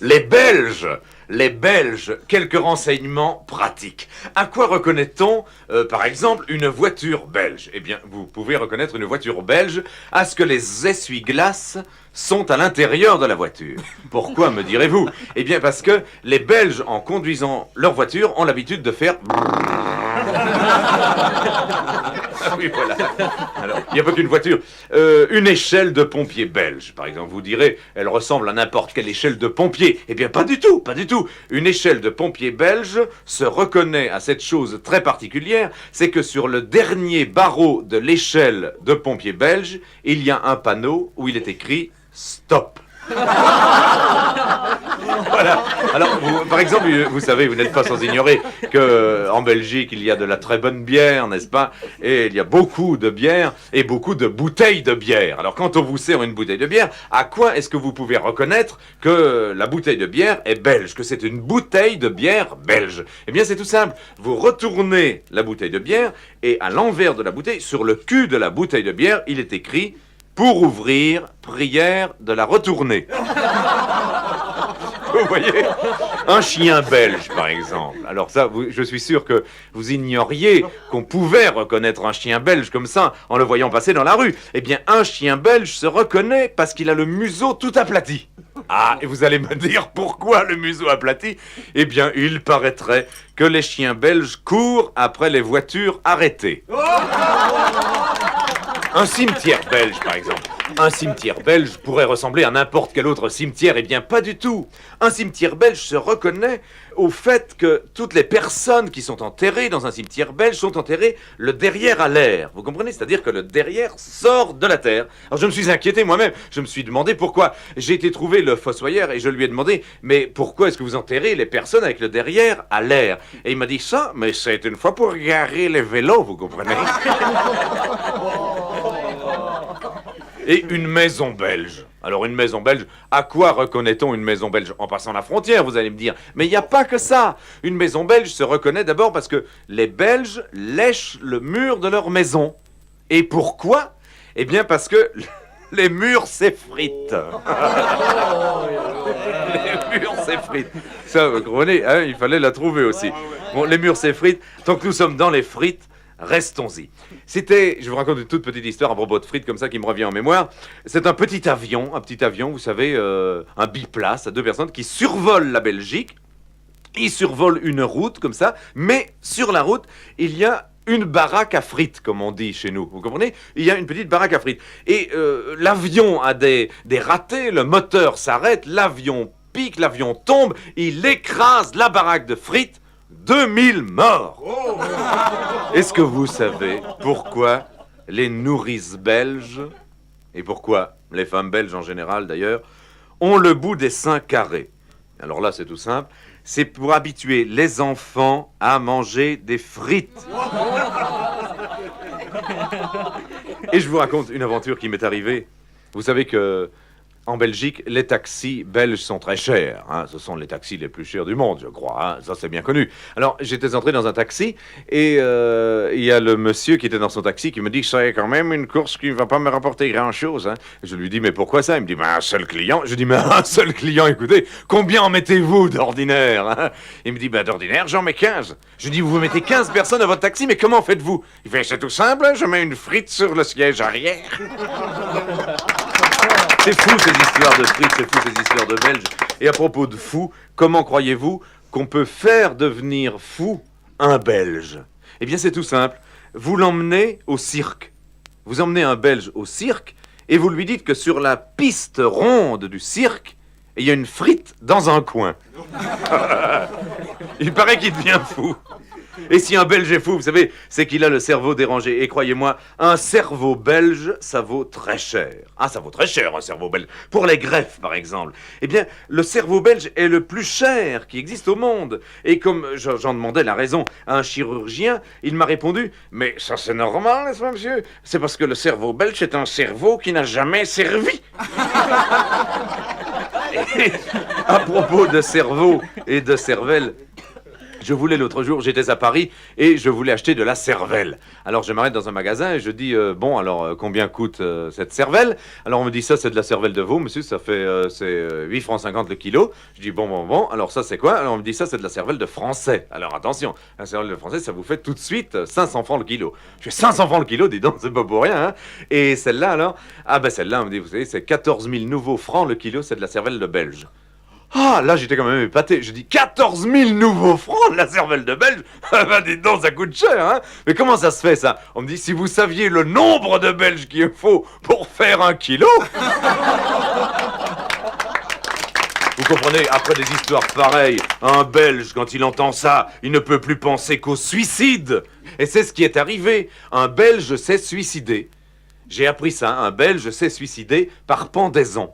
Les Belges, quelques renseignements pratiques. À quoi reconnaît-on, par exemple, une voiture belge? Eh bien, vous pouvez reconnaître une voiture belge à ce que les essuie-glaces sont à l'intérieur de la voiture. Pourquoi, me direz-vous? Eh bien, parce que les Belges, en conduisant leur voiture, ont l'habitude de faire... Ah oui, voilà. Alors, il n'y a pas qu'une voiture. Une échelle de pompier belge, par exemple. Vous direz, elle ressemble à n'importe quelle échelle de pompier. Eh bien, pas du tout, pas du tout. Une échelle de pompier belge se reconnaît à cette chose très particulière, c'est que sur le dernier barreau de l'échelle de pompier belge, il y a un panneau où il est écrit « Stop ». Voilà. Alors, par exemple, vous savez, vous n'êtes pas sans ignorer qu'en Belgique, il y a de la très bonne bière, n'est-ce pas? Et il y a beaucoup de bière et beaucoup de bouteilles de bière. Alors, quand on vous sert une bouteille de bière, à quoi est-ce que vous pouvez reconnaître que la bouteille de bière est belge, que c'est une bouteille de bière belge? Eh bien, c'est tout simple. Vous retournez la bouteille de bière et à l'envers de la bouteille, sur le cul de la bouteille de bière, il est écrit « Pour ouvrir, prière de la retourner ». Vous voyez? Un chien belge, par exemple. Alors ça, je suis sûr que vous ignoriez qu'on pouvait reconnaître un chien belge comme ça, en le voyant passer dans la rue. Eh bien, un chien belge se reconnaît parce qu'il a le museau tout aplati. Ah, et vous allez me dire pourquoi le museau aplati? Eh bien, il paraîtrait que les chiens belges courent après les voitures arrêtées. Un cimetière belge, par exemple. Un cimetière belge pourrait ressembler à n'importe quel autre cimetière. Eh bien, pas du tout. Un cimetière belge se reconnaît au fait que toutes les personnes qui sont enterrées dans un cimetière belge sont enterrées le derrière à l'air. Vous comprenez? C'est-à-dire que le derrière sort de la terre. Alors, je me suis inquiété moi-même. Je me suis demandé pourquoi. J'ai été trouver le fossoyeur et je lui ai demandé « Mais pourquoi est-ce que vous enterrez les personnes avec le derrière à l'air ?» Et il m'a dit « Ça, mais c'est une fois pour garer les vélos, vous comprenez ?» Et une maison belge. Alors une maison belge, à quoi reconnaît-on une maison belge? En passant la frontière, vous allez me dire. Mais il n'y a pas que ça. Une maison belge se reconnaît d'abord parce que les Belges lèchent le mur de leur maison. Et pourquoi? Eh bien parce que les murs s'effritent. Les murs s'effritent. Ça, vous comprenez, hein, il fallait la trouver aussi. Bon, les murs s'effritent. Tant que nous sommes dans les frites, restons-y. Je vous raconte une toute petite histoire à propos de frites comme ça qui me revient en mémoire. C'est un petit avion, vous savez, un biplace à 2 personnes qui survolent la Belgique. Ils survolent une route comme ça, mais sur la route, il y a une baraque à frites, comme on dit chez nous. Vous comprenez? Il y a une petite baraque à frites. Et l'avion a des ratés, le moteur s'arrête, l'avion pique, l'avion tombe, il écrase la baraque de frites. 2000 morts. Est-ce que vous savez pourquoi les nourrices belges, et pourquoi les femmes belges en général d'ailleurs, ont le bout des seins carrés? Alors là, c'est tout simple. C'est pour habituer les enfants à manger des frites. Et je vous raconte une aventure qui m'est arrivée. Vous savez que en Belgique, les taxis belges sont très chers. Hein. Ce sont les taxis les plus chers du monde, je crois. Hein. Ça, c'est bien connu. Alors, j'étais entré dans un taxi et il y a le monsieur qui était dans son taxi qui me dit que c'est quand même une course qui ne va pas me rapporter grand-chose. Hein. Je lui dis, mais pourquoi ça? Il me dit, un seul client. Je dis, mais un seul client, écoutez, combien en mettez-vous d'ordinaire? Hein? Il me dit, d'ordinaire, j'en mets 15. Je dis, vous mettez 15 personnes à votre taxi, mais comment faites-vous? Il fait, c'est tout simple, je mets une frite sur le siège arrière. C'est fou ces histoires de frites, c'est fou ces histoires de Belges. Et à propos de fou, comment croyez-vous qu'on peut faire devenir fou un Belge? Eh bien c'est tout simple, vous l'emmenez au cirque. Vous emmenez un Belge au cirque et vous lui dites que sur la piste ronde du cirque, il y a une frite dans un coin. Il paraît qu'il devient fou. Et si un Belge est fou, vous savez, c'est qu'il a le cerveau dérangé. Et croyez-moi, un cerveau belge, ça vaut très cher. Ah, ça vaut très cher, un cerveau belge. Pour les greffes, par exemple. Eh bien, le cerveau belge est le plus cher qui existe au monde. Et comme j'en demandais la raison à un chirurgien, il m'a répondu, mais ça c'est normal, n'est-ce pas, monsieur? C'est parce que le cerveau belge est un cerveau qui n'a jamais servi. Et à propos de cerveau et de cervelle, Je voulais l'autre jour, j'étais à Paris et je voulais acheter de la cervelle. Alors je m'arrête dans un magasin et je dis bon alors combien coûte cette cervelle? Alors on me dit ça c'est de la cervelle de veau monsieur, ça fait c'est 8 francs 50 le kilo. Je dis bon alors ça c'est quoi? Alors on me dit ça c'est de la cervelle de français. Alors attention, la cervelle de français ça vous fait tout de suite 500 francs le kilo. Je fais 500 francs le kilo, dis donc c'est pas pour rien hein. Et celle-là alors, ah ben celle-là on me dit vous savez c'est 14 000 nouveaux francs le kilo, c'est de la cervelle de belge. Ah, là, j'étais quand même épaté. Je dis 14 000 nouveaux francs de la cervelle de belge. Ah ben, dites donc, ça coûte cher, hein. Mais comment ça se fait, ça? On me dit, si vous saviez le nombre de belges qu'il faut pour faire 1 kilo. Vous comprenez, après des histoires pareilles, un Belge, quand il entend ça, il ne peut plus penser qu'au suicide. Et c'est ce qui est arrivé. Un Belge s'est suicidé. J'ai appris ça, un Belge s'est suicidé par pendaison.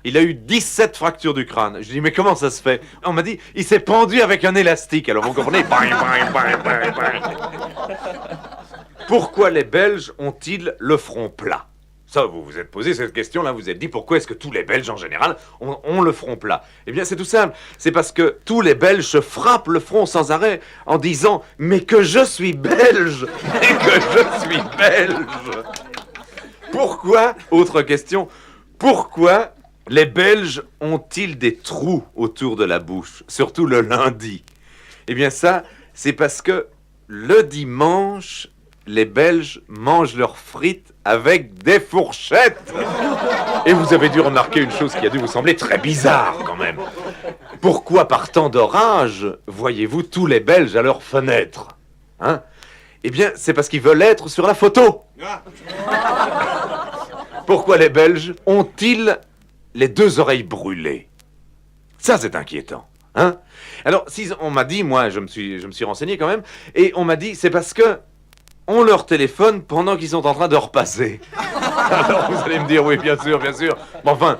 Il a eu 17 fractures du crâne. Je dis, mais comment ça se fait? On m'a dit, il s'est pendu avec un élastique. Alors vous comprenez? Pourquoi les Belges ont-ils le front plat? Ça, vous vous êtes posé cette question-là, vous vous êtes dit, pourquoi est-ce que tous les Belges, en général, ont le front plat? Eh bien, c'est tout simple. C'est parce que tous les Belges se frappent le front sans arrêt en disant, mais que je suis belge! Et que je suis belge! Pourquoi? Autre question. Pourquoi les Belges ont-ils des trous autour de la bouche, surtout le lundi? Eh bien ça, c'est parce que le dimanche, les Belges mangent leurs frites avec des fourchettes. Et vous avez dû remarquer une chose qui a dû vous sembler très bizarre quand même. Pourquoi par temps d'orage voyez-vous tous les Belges à leurs fenêtres? Hein? Eh bien, c'est parce qu'ils veulent être sur la photo. Pourquoi les Belges ont-ils les 2 oreilles brûlées? Ça, c'est inquiétant, hein? Alors, si on m'a dit, moi, je me suis renseigné quand même, et on m'a dit, c'est parce que on leur téléphone pendant qu'ils sont en train de repasser. Alors, vous allez me dire, oui, bien sûr. Mais enfin,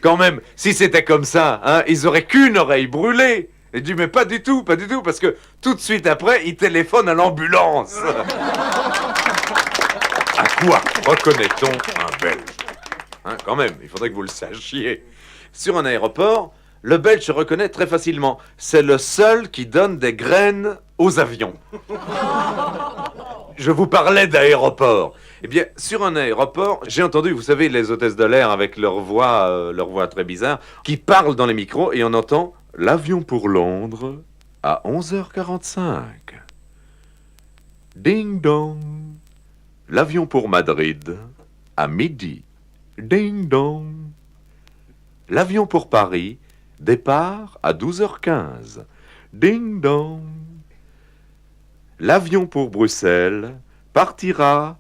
quand même, si c'était comme ça, hein, ils auraient qu'une oreille brûlée. Et je dis, mais pas du tout, parce que tout de suite après, ils téléphonent à l'ambulance. À quoi reconnaît-on un Belge? Hein, quand même, il faudrait que vous le sachiez. Sur un aéroport, le Belge se reconnaît très facilement. C'est le seul qui donne des graines aux avions. Je vous parlais d'aéroport. Eh bien, sur un aéroport, j'ai entendu, vous savez, les hôtesses de l'air avec leur voix très bizarre, qui parlent dans les micros et on entend « L'avion pour Londres à 11h45. Ding dong. L'avion pour Madrid à midi. Ding dong. L'avion pour Paris, départ à 12h15. Ding dong. L'avion pour Bruxelles partira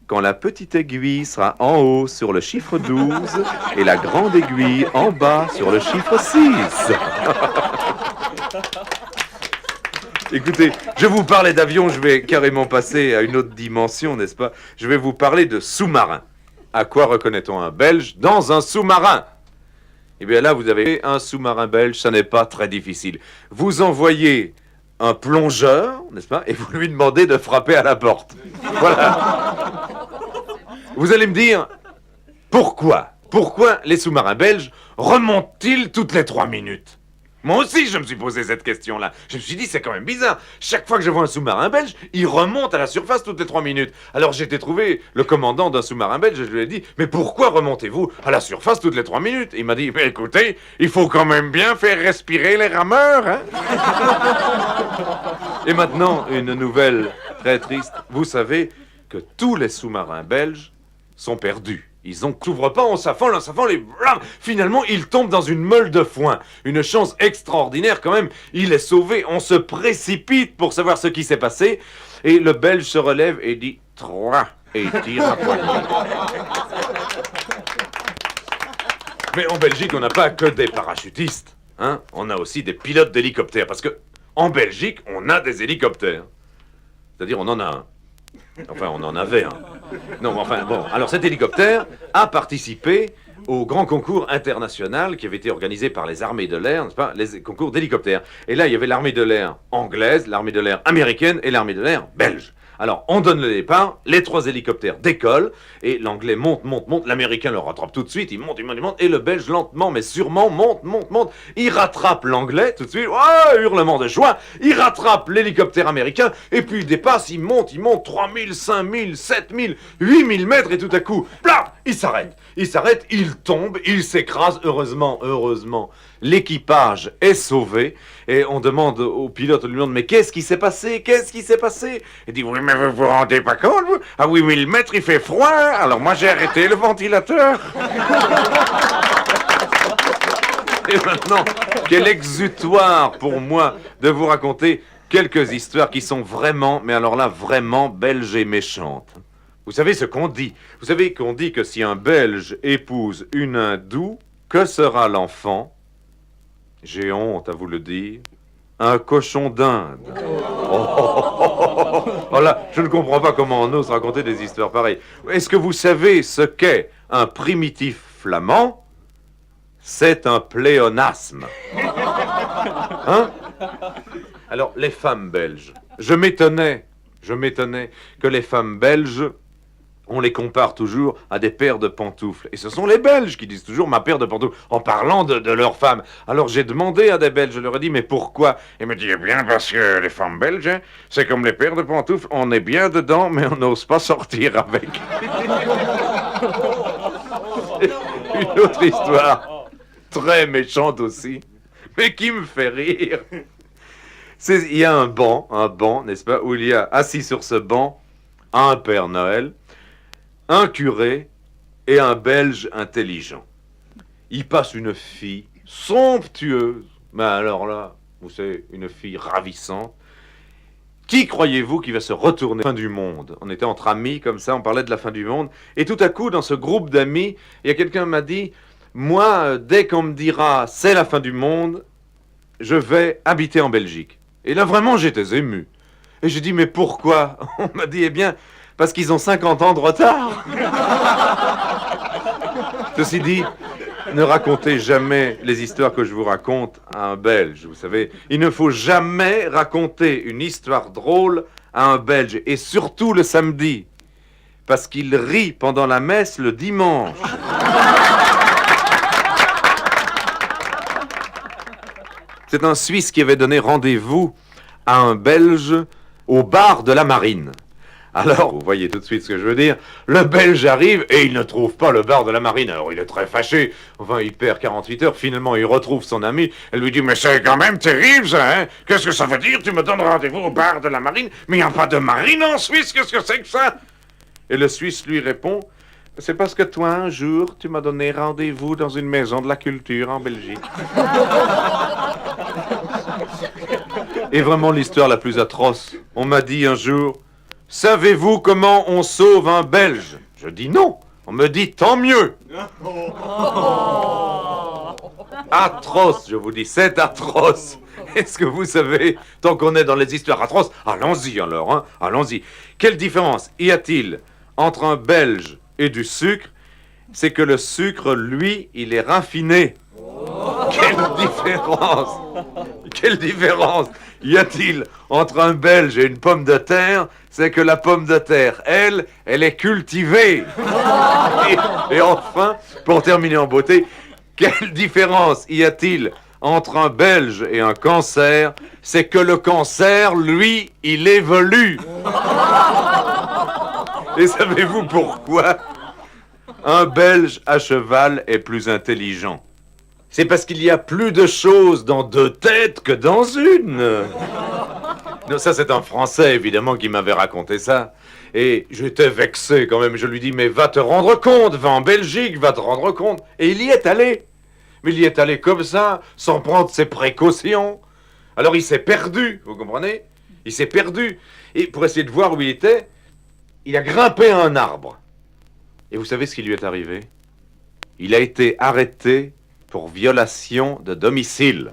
quand la petite aiguille sera en haut sur le chiffre 12 et la grande aiguille en bas sur le chiffre 6. Écoutez, je vous parlais d'avion, je vais carrément passer à une autre dimension, n'est-ce pas? Je vais vous parler de sous-marin. À quoi reconnaît-on un Belge dans un sous-marin? Eh bien là, vous avez un sous-marin belge, ça n'est pas très difficile. Vous envoyez un plongeur, n'est-ce pas? Et vous lui demandez de frapper à la porte. Voilà. Vous allez me dire, pourquoi? Pourquoi les sous-marins belges remontent-ils toutes les 3 minutes? Moi aussi, je me suis posé cette question-là. Je me suis dit, c'est quand même bizarre. Chaque fois que je vois un sous-marin belge, il remonte à la surface toutes les 3 minutes. Alors j'ai été trouver le commandant d'un sous-marin belge et je lui ai dit, mais pourquoi remontez-vous à la surface toutes les 3 minutes? Il m'a dit, mais écoutez, il faut quand même bien faire respirer les rameurs, hein? Et maintenant, une nouvelle très triste. Vous savez que tous les sous-marins belges sont perdus. Ils n'ouvrent pas, on s'affole, finalement, ils tombent dans une meule de foin. Une chance extraordinaire quand même. Il est sauvé, on se précipite pour savoir ce qui s'est passé. Et le Belge se relève et dit 3 et tire à poignée. Mais en Belgique, on n'a pas que des parachutistes. Hein, on a aussi des pilotes d'hélicoptères. Parce que en Belgique, on a des hélicoptères. C'est-à-dire, on en a un. Enfin, on en avait un. Non, enfin, bon. Alors, cet hélicoptère a participé au grand concours international qui avait été organisé par les armées de l'air, n'est-ce pas? Les concours d'hélicoptères. Et là, il y avait l'armée de l'air anglaise, l'armée de l'air américaine et l'armée de l'air belge. Alors, on donne le départ, les 3 hélicoptères décollent, et l'anglais monte, l'américain le rattrape tout de suite, il monte, et le belge lentement mais sûrement monte, il rattrape l'anglais tout de suite, hurlement de joie, il rattrape l'hélicoptère américain, et puis il dépasse, il monte, 3000, 5000, 7000, 8000 mètres, et tout à coup, plaf, il s'arrête, il tombe, il s'écrase, heureusement, l'équipage est sauvé, et on demande au pilote, on lui demande, mais qu'est-ce qui s'est passé? Il dit, oui, mais vous vous rendez pas compte, vous? À 8000 mètres, il fait froid, alors moi j'ai arrêté le ventilateur. Et maintenant, quel exutoire pour moi de vous raconter quelques histoires qui sont vraiment, mais alors là, vraiment belges et méchantes. Vous savez ce qu'on dit? Vous savez qu'on dit que si un Belge épouse une hindoue, que sera l'enfant? J'ai honte à vous le dire. Un cochon d'Inde. Oh là, je ne comprends pas comment on ose raconter des histoires pareilles. Est-ce que vous savez ce qu'est un primitif flamand? C'est un pléonasme. Hein? Alors, les femmes belges. Je m'étonnais que les femmes belges, on les compare toujours à des paires de pantoufles. Et ce sont les Belges qui disent toujours ma paire de pantoufles, en parlant de leurs femmes. Alors j'ai demandé à des Belges, je leur ai dit, mais pourquoi? Ils me disent, eh bien, parce que les femmes belges, hein, c'est comme les paires de pantoufles, on est bien dedans, mais on n'ose pas sortir avec. Une autre histoire, très méchante aussi, mais qui me fait rire. Il y a un banc, n'est-ce pas, où il y a assis sur ce banc un Père Noël, un curé et un Belge intelligent. Il passe une fille somptueuse, mais alors là, vous savez, une fille ravissante. Qui croyez-vous qui va se retourner à la fin du monde? On était entre amis comme ça, on parlait de la fin du monde, et tout à coup, dans ce groupe d'amis, il y a quelqu'un qui m'a dit, moi, dès qu'on me dira c'est la fin du monde, je vais habiter en Belgique. Et là, vraiment, j'étais ému. Et j'ai dit, mais pourquoi? On m'a dit, eh bien, parce qu'ils ont 50 ans de retard. Ceci dit, ne racontez jamais les histoires que je vous raconte à un Belge, vous savez. Il ne faut jamais raconter une histoire drôle à un Belge, et surtout le samedi, parce qu'il rit pendant la messe le dimanche. C'est un Suisse qui avait donné rendez-vous à un Belge au bar de la Marine. Alors, vous voyez tout de suite ce que je veux dire, le Belge arrive et il ne trouve pas le bar de la Marine. Alors il est très fâché, enfin il perd 48 heures, finalement il retrouve son ami, elle lui dit, mais c'est quand même terrible ça, hein? Qu'est-ce que ça veut dire? Tu me donnes rendez-vous au bar de la Marine, mais il n'y a pas de marine en Suisse, qu'est-ce que c'est que ça? Et le Suisse lui répond, c'est parce que toi un jour tu m'as donné rendez-vous dans une maison de la culture en Belgique. Et vraiment l'histoire la plus atroce, on m'a dit un jour, savez-vous comment on sauve un Belge? Je dis non. On me dit tant mieux. Atroce, je vous dis, c'est atroce. Est-ce que vous savez, tant qu'on est dans les histoires atroces, allons-y alors, hein, allons-y. Quelle différence y a-t-il entre un Belge et du sucre? C'est que le sucre, lui, il est raffiné. Quelle différence! Quelle différence y a-t-il entre un Belge et une pomme de terre? C'est que la pomme de terre, elle est cultivée. Et enfin, pour terminer en beauté, quelle différence y a-t-il entre un Belge et un cancer? C'est que le cancer, lui, il évolue. Et savez-vous pourquoi? Un Belge à cheval est plus intelligent. C'est parce qu'il y a plus de choses dans 2 têtes que dans une. Non, ça c'est un Français évidemment qui m'avait raconté ça. Et j'étais vexé quand même. Je lui dis, mais va te rendre compte, va en Belgique, va te rendre compte. Et il y est allé. Mais il y est allé comme ça, sans prendre ses précautions. Alors il s'est perdu, vous comprenez? Il s'est perdu. Et pour essayer de voir où il était, il a grimpé à un arbre. Et vous savez ce qui lui est arrivé? Il a été arrêté pour violation de domicile.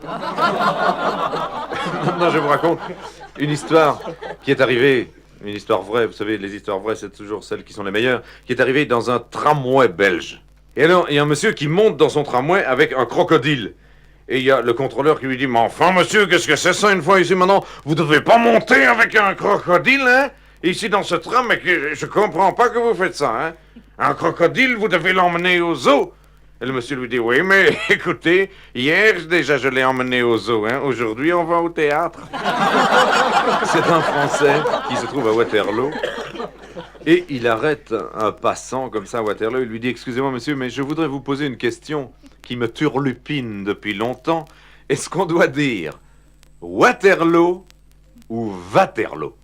Non, je vous raconte une histoire qui est arrivée, une histoire vraie, vous savez, les histoires vraies, c'est toujours celles qui sont les meilleures, qui est arrivée dans un tramway belge. Et alors, il y a un monsieur qui monte dans son tramway avec un crocodile. Et il y a le contrôleur qui lui dit, mais enfin, monsieur, qu'est-ce que c'est ça une fois ici maintenant? Vous devez pas monter avec un crocodile, hein? ici dans ce tram, mais que je comprends pas que vous faites ça, hein. Un crocodile, vous devez l'emmener au zoo. Et le monsieur lui dit, oui, mais écoutez, hier déjà je l'ai emmené au zoo, hein. Aujourd'hui on va au théâtre. C'est un Français qui se trouve à Waterloo. Et il arrête un passant comme ça à Waterloo. Il lui dit, excusez-moi monsieur, mais je voudrais vous poser une question qui me turlupine depuis longtemps. Est-ce qu'on doit dire Waterloo ou Waterloo?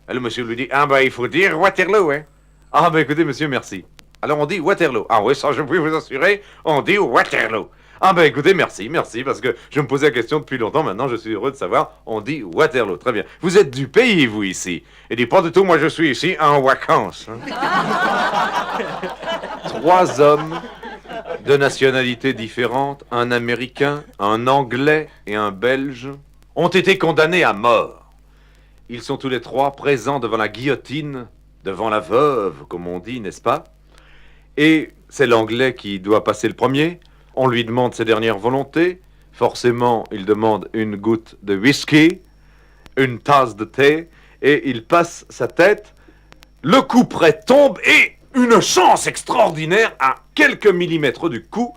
Et le monsieur lui dit, ah ben il faut dire Waterloo, hein. Ah ben écoutez monsieur, merci. Alors on dit Waterloo. Ah oui, ça je puis vous assurer, on dit Waterloo. Ah ben écoutez, merci, parce que je me posais la question depuis longtemps, maintenant je suis heureux de savoir, on dit Waterloo, très bien. Vous êtes du pays, vous, ici? Il dit, pas du tout, moi je suis ici en vacances. Hein. 3 hommes de nationalités différentes, un Américain, un Anglais et un Belge, ont été condamnés à mort. Ils sont tous les 3 présents devant la guillotine, devant la veuve, comme on dit, n'est-ce pas? Et c'est l'Anglais qui doit passer le premier. On lui demande ses dernières volontés. Forcément, il demande une goutte de whisky, une tasse de thé, et il passe sa tête. Le couperet tombe et une chance extraordinaire, à quelques millimètres du cou,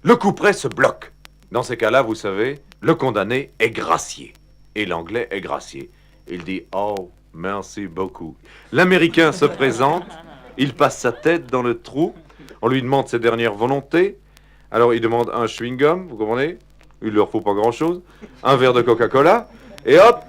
le couperet se bloque. Dans ces cas-là, vous savez, le condamné est gracié. Et l'Anglais est gracié. Il dit « Oh, merci beaucoup ». L'Américain se présente. Il passe sa tête dans le trou. On lui demande ses dernières volontés. Alors, il demande un chewing-gum, vous comprenez? Il leur faut pas grand-chose. Un verre de Coca-Cola. Et hop,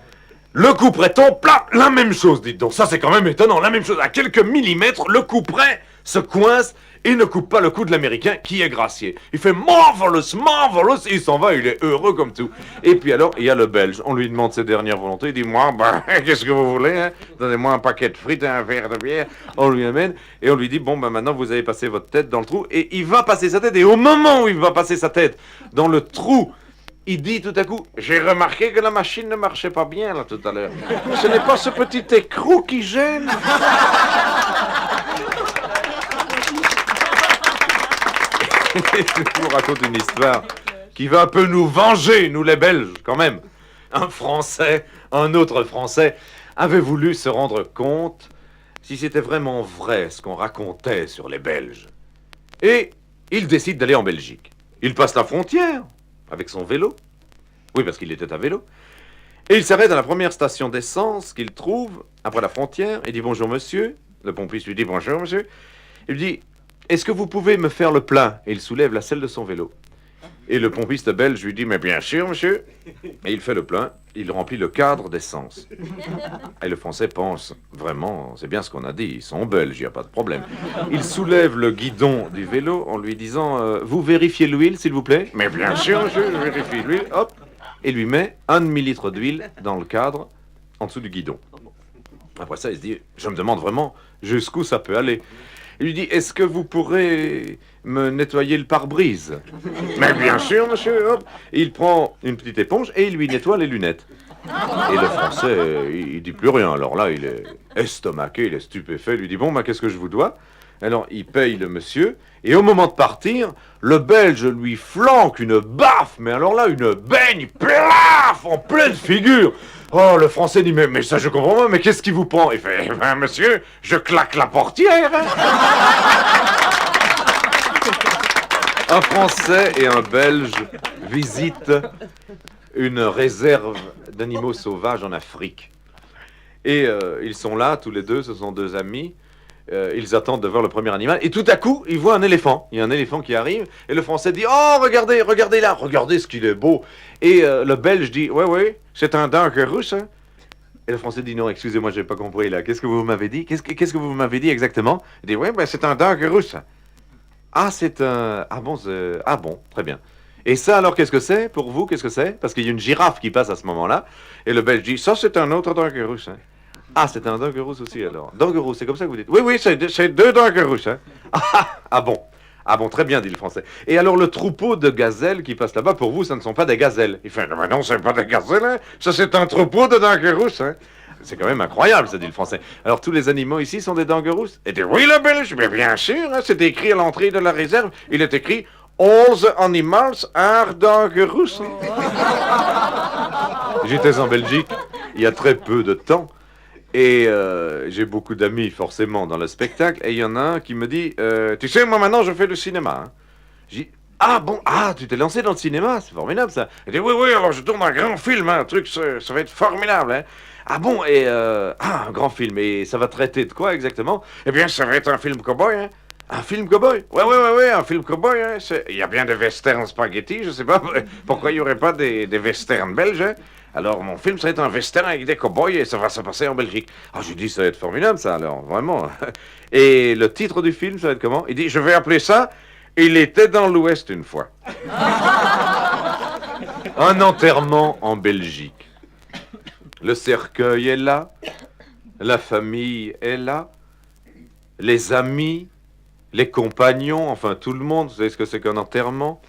le couperet tombe, plat, la même chose, dites donc. Ça, c'est quand même étonnant. La même chose. À quelques millimètres, le couperet se coince et ne coupe pas le cou de l'Américain qui est gracié. Il fait marvelous, marvelous, et il s'en va, il est heureux comme tout. Et puis alors, il y a le Belge. On lui demande ses dernières volontés. Il dit, moi, ben, qu'est-ce que vous voulez, hein? Donnez-moi un paquet de frites et un verre de bière. On lui amène, et on lui dit, bon, ben maintenant, vous avez passé votre tête dans le trou. Et il va passer sa tête, et au moment où il va passer sa tête dans le trou, il dit tout à coup, j'ai remarqué que la machine ne marchait pas bien, là, tout à l'heure. Ce n'est pas ce petit écrou qui gêne? Je vous raconte une histoire qui va un peu nous venger, nous les Belges, quand même. Un Français, un autre Français, avait voulu se rendre compte si c'était vraiment vrai ce qu'on racontait sur les Belges. Et il décide d'aller en Belgique. Il passe la frontière avec son vélo. Oui, parce qu'il était à vélo. Et il s'arrête à la première station d'essence qu'il trouve après la frontière. Il dit « Bonjour, monsieur ». Le pompiste lui dit « Bonjour, monsieur ». Il lui dit « Est-ce que vous pouvez me faire le plein ?» Et il soulève la selle de son vélo. Et le pompiste belge lui dit « Mais bien sûr, monsieur ». Et il fait le plein. Il remplit le cadre d'essence. Et le Français pense « Vraiment, c'est bien ce qu'on a dit. Ils sont belges, il n'y a pas de problème. » Il soulève le guidon du vélo en lui disant « Vous vérifiez l'huile, s'il vous plaît ?»« Mais bien sûr, monsieur, je vérifie l'huile. » Hop. Et lui met un demi-litre d'huile dans le cadre, en dessous du guidon. Après ça, il se dit, je me demande vraiment jusqu'où ça peut aller. Il lui dit, est-ce que vous pourrez me nettoyer le pare-brise? Mais bien sûr, monsieur. Hop. Il prend une petite éponge et il lui nettoie les lunettes. Et le Français, il dit plus rien. Alors là, il est estomaqué, il est stupéfait. Il lui dit, bon, bah, qu'est-ce que je vous dois? Alors, il paye le monsieur, et au moment de partir, le Belge lui flanque une baffe, mais alors là, une baigne, plaf, en pleine figure. Oh, le Français dit, mais ça je comprends pas, mais qu'est-ce qui vous prend? Il fait, ben monsieur, je claque la portière. Hein. Un Français et un Belge visitent une réserve d'animaux sauvages en Afrique. Et ils sont là, tous les deux, ce sont 2 amis. Ils attendent de voir le premier animal, et tout à coup, ils voient un éléphant. Il y a un éléphant qui arrive, et le Français dit « Oh, regardez, regardez là, regardez ce qu'il est beau !» Et le Belge dit « Oui, c'est un Dunkerus, hein ?» Et le Français dit « Non, excusez-moi, j'ai pas compris là. Qu'est-ce que vous m'avez dit? Qu'est-ce que vous m'avez dit exactement ?» Il dit « Oui, ben c'est un Dunkerus. »« Ah, c'est un... Ah bon, ah bon, très bien. Et ça, alors, qu'est-ce que c'est pour vous? Qu'est-ce que c'est? Parce qu'il y a une girafe qui passe à ce moment-là. Et le Belge dit « Ça, c'est un autre Dunkerus. Hein. » Ah, c'est un Dunkerus aussi, alors. Dunkerus, c'est comme ça que vous dites? Oui, c'est 2 Dunkerus. Hein. Ah bon. Ah bon, très bien, dit le Français. Et alors, le troupeau de gazelles qui passe là-bas, pour vous, ça ne sont pas des gazelles. Il fait, mais non, c'est pas des gazelles, hein. Ça, c'est un troupeau de Dunkerus. Hein. C'est quand même incroyable, ça dit le Français. Alors, tous les animaux ici sont des Dunkerus? Et dit, oui, le Belge, mais bien sûr, hein, c'est écrit à l'entrée de la réserve. Il est écrit, 11 animals are Dunkerus. J'étais en Belgique il y a très peu de temps. Et j'ai beaucoup d'amis, forcément, dans le spectacle. Et il y en a un qui me dit, tu sais, moi, maintenant, je fais du cinéma. Hein. J'ai dit, ah bon, ah, tu t'es lancé dans le cinéma, c'est formidable, ça. Il dit, oui, oui, alors je tourne un grand film, hein, un truc, ça va être formidable. Hein. Ah bon, et un grand film, et ça va traiter de quoi exactement? Eh bien, ça va être un film cow-boy, hein. Un film cow-boy? Ouais, ouais, ouais, ouais, un film cow-boy, hein. Il y a bien des westerns spaghetti, je sais pas pourquoi il n'y aurait pas des westerns belges, hein. Alors, mon film, ça va être un western avec des cow-boys et ça va se passer en Belgique. Ah, j'ai dit, ça va être formidable, ça, alors, vraiment. Et le titre du film, ça va être comment? Il dit, je vais appeler ça Il était dans l'Ouest une fois. Un enterrement en Belgique. Le cercueil est là, la famille est là, les amis, les compagnons, enfin tout le monde, vous savez ce que c'est qu'un enterrement,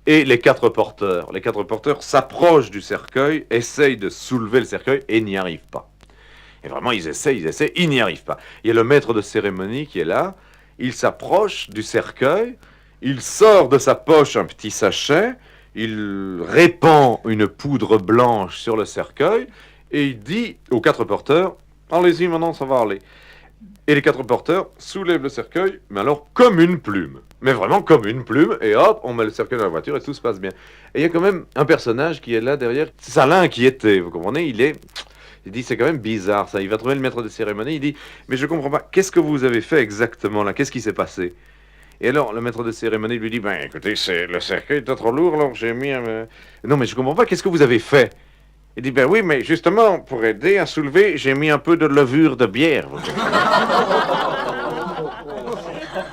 et les quatre porteurs. Les quatre porteurs s'approchent du cercueil, essayent de soulever le cercueil et n'y arrivent pas. Et vraiment, ils essaient, ils n'y arrivent pas. Il y a le maître de cérémonie qui est là, il s'approche du cercueil, il sort de sa poche un petit sachet, il répand une poudre blanche sur le cercueil, et il dit aux quatre porteurs, allez-y maintenant, ça va aller. Et les quatre porteurs soulèvent le cercueil, mais alors comme une plume. Mais vraiment comme une plume, et hop, on met le cercueil dans la voiture et tout se passe bien. Et il y a quand même un personnage qui est là derrière, ça l'a inquiété, vous comprenez, il dit, c'est quand même bizarre ça, il va trouver le maître de cérémonie, il dit, mais je comprends pas, qu'est-ce que vous avez fait exactement là, qu'est-ce qui s'est passé? Et alors, le maître de cérémonie lui dit, ben écoutez, le cercueil était trop lourd, alors j'ai mis un... Non mais je comprends pas, qu'est-ce que vous avez fait? Il dit, ben oui, mais justement, pour aider à soulever, j'ai mis un peu de levure de bière.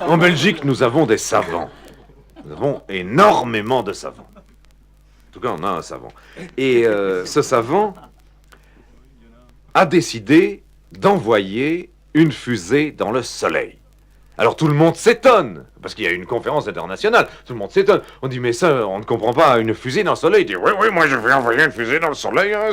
En Belgique, nous avons des savants. Nous avons énormément de savants. En tout cas, on a un savant. Et ce savant a décidé d'envoyer une fusée dans le soleil. Alors tout le monde s'étonne, parce qu'il y a une conférence internationale, tout le monde s'étonne. On dit, mais ça, on ne comprend pas, une fusée dans le soleil. Il dit, oui, oui, moi je vais envoyer une fusée dans le soleil. Hein,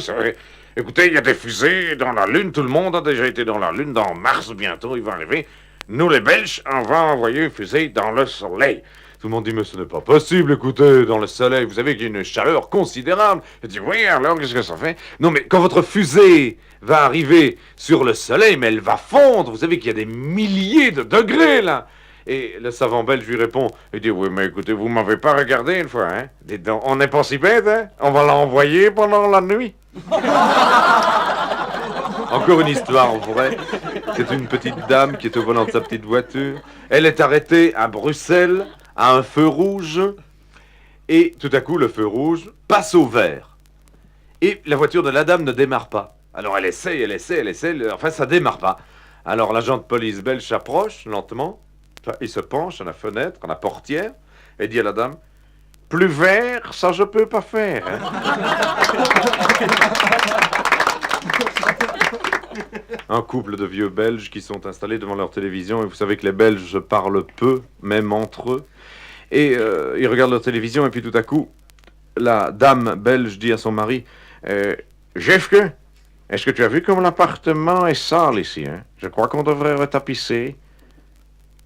écoutez, il y a des fusées dans la Lune, tout le monde a déjà été dans la Lune, dans Mars bientôt, il va arriver. Nous les Belges, on va envoyer une fusée dans le soleil. Tout le monde dit, mais ce n'est pas possible, écoutez, dans le soleil, vous savez qu'il y a une chaleur considérable. Il dit, oui, alors qu'est-ce que ça fait? Non, mais quand votre fusée va arriver sur le soleil, mais elle va fondre, vous savez qu'il y a des milliers de degrés, là. Et le savant belge lui répond, il dit, oui, mais écoutez, vous m'avez pas regardé une fois, hein? Dites donc, on n'est pas si bête, hein? On va l'envoyer pendant la nuit. Encore une histoire vraie. C'est une petite dame qui est au volant de sa petite voiture. Elle est arrêtée à Bruxelles, à un feu rouge, et tout à coup, le feu rouge passe au vert. Et la voiture de la dame ne démarre pas. Alors elle essaie, enfin ça démarre pas. Alors l'agent de police belge s'approche lentement, il se penche à la fenêtre, à la portière, et dit à la dame, plus vert, ça je peux pas faire. Hein. Un couple de vieux Belges qui sont installés devant leur télévision, et vous savez que les Belges parlent peu, même entre eux, et ils regardent leur télévision, et puis tout à coup, la dame belge dit à son mari, Jefke, est-ce que tu as vu comme l'appartement est sale ici, hein? Je crois qu'on devrait retapisser.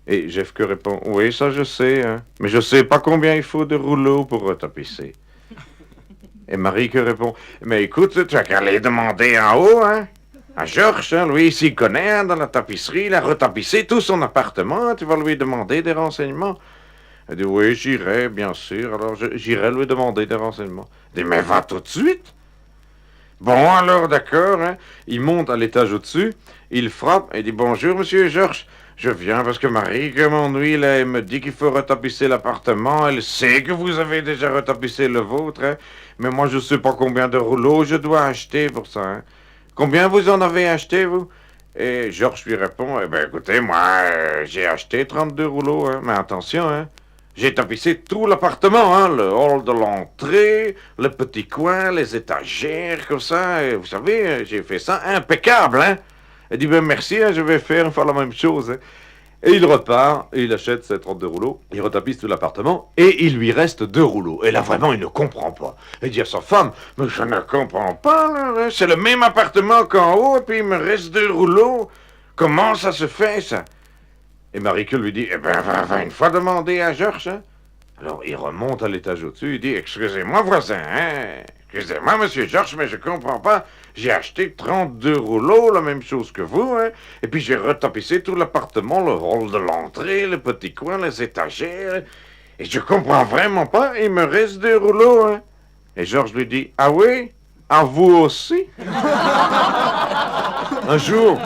Et Jefke répond, oui, ça je sais, hein, mais je sais pas combien il faut de rouleaux pour retapisser. Et Marieke répond, mais écoute, tu as qu'à aller demander en haut, hein? À Georges, hein, lui, il s'y connaît, hein, dans la tapisserie, il a retapissé tout son appartement, tu vas lui demander des renseignements. Elle dit, oui, j'irai, bien sûr, alors j'irai lui demander des renseignements. Elle dit, mais va tout de suite. Bon, alors, d'accord, hein. Il monte à l'étage au-dessus, il frappe, et dit, bonjour, monsieur Georges, je viens parce que Marie, que m'ennuie, là, elle me dit qu'il faut retapisser l'appartement, elle sait que vous avez déjà retapissé le vôtre, hein. Mais moi, je sais pas combien de rouleaux je dois acheter pour ça, hein. Combien vous en avez acheté, vous? Et Georges lui répond, eh ben, écoutez, moi, j'ai acheté 32 rouleaux, hein, mais attention, hein. J'ai tapissé tout l'appartement, hein, le hall de l'entrée, le petit coin, les étagères, comme ça. Et vous savez, j'ai fait ça impeccable, hein. Elle dit, ben merci, hein, je vais faire une fois la même chose. Hein. Et il repart, et il achète ses 32 rouleaux, il retapisse tout l'appartement, et il lui reste 2 rouleaux. Et là, vraiment, il ne comprend pas. Il dit à sa femme, mais je ne comprends pas, là, hein. C'est le même appartement qu'en haut, et puis il me reste 2 rouleaux. Comment ça se fait, ça? Et Marieke lui dit, eh ben, va une fois demander à Georges, hein. Alors il remonte à l'étage au-dessus, il dit « Excusez-moi voisin, hein? Excusez-moi monsieur Georges, mais je comprends pas. J'ai acheté 32 rouleaux, la même chose que vous, hein? Et puis j'ai retapissé tout l'appartement, le hall de l'entrée, le petit coin, les étagères. Et je comprends vraiment pas, il me reste 2 rouleaux, hein? » Et Georges lui dit « Ah oui? À vous aussi? » Un jour,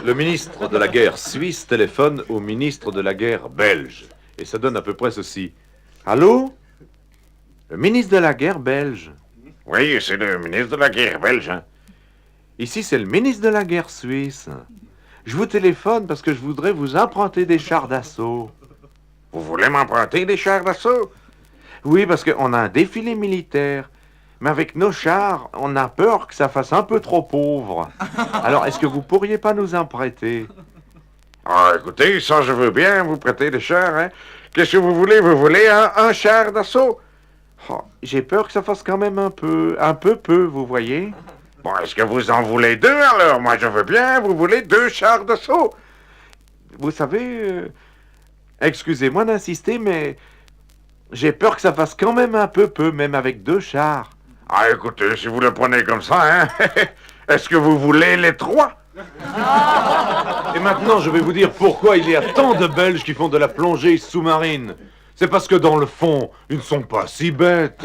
le ministre de la guerre suisse téléphone au ministre de la guerre belge. Et ça donne à peu près ceci. Allô? Le ministre de la guerre belge. Oui, c'est le ministre de la guerre belge. Hein. Ici, c'est le ministre de la guerre suisse. Je vous téléphone parce que je voudrais vous emprunter des chars d'assaut. Vous voulez m'emprunter des chars d'assaut? Oui, parce qu'on a un défilé militaire. Mais avec nos chars, on a peur que ça fasse un peu trop pauvre. Alors, est-ce que vous pourriez pas nous en prêter? Ah, écoutez, ça, je veux bien vous prêter des chars, hein. Qu'est-ce que vous voulez? Vous voulez un char d'assaut? Oh, j'ai peur que ça fasse quand même un peu peu, vous voyez? Bon, est-ce que vous en voulez 2 alors? Moi, je veux bien, vous voulez 2 chars d'assaut? Vous savez, excusez-moi d'insister, mais j'ai peur que ça fasse quand même un peu, même avec 2 chars. Ah, écoutez, si vous le prenez comme ça, hein, est-ce que vous voulez les 3? Et maintenant, je vais vous dire pourquoi il y a tant de Belges qui font de la plongée sous-marine. C'est parce que dans le fond, ils ne sont pas si bêtes.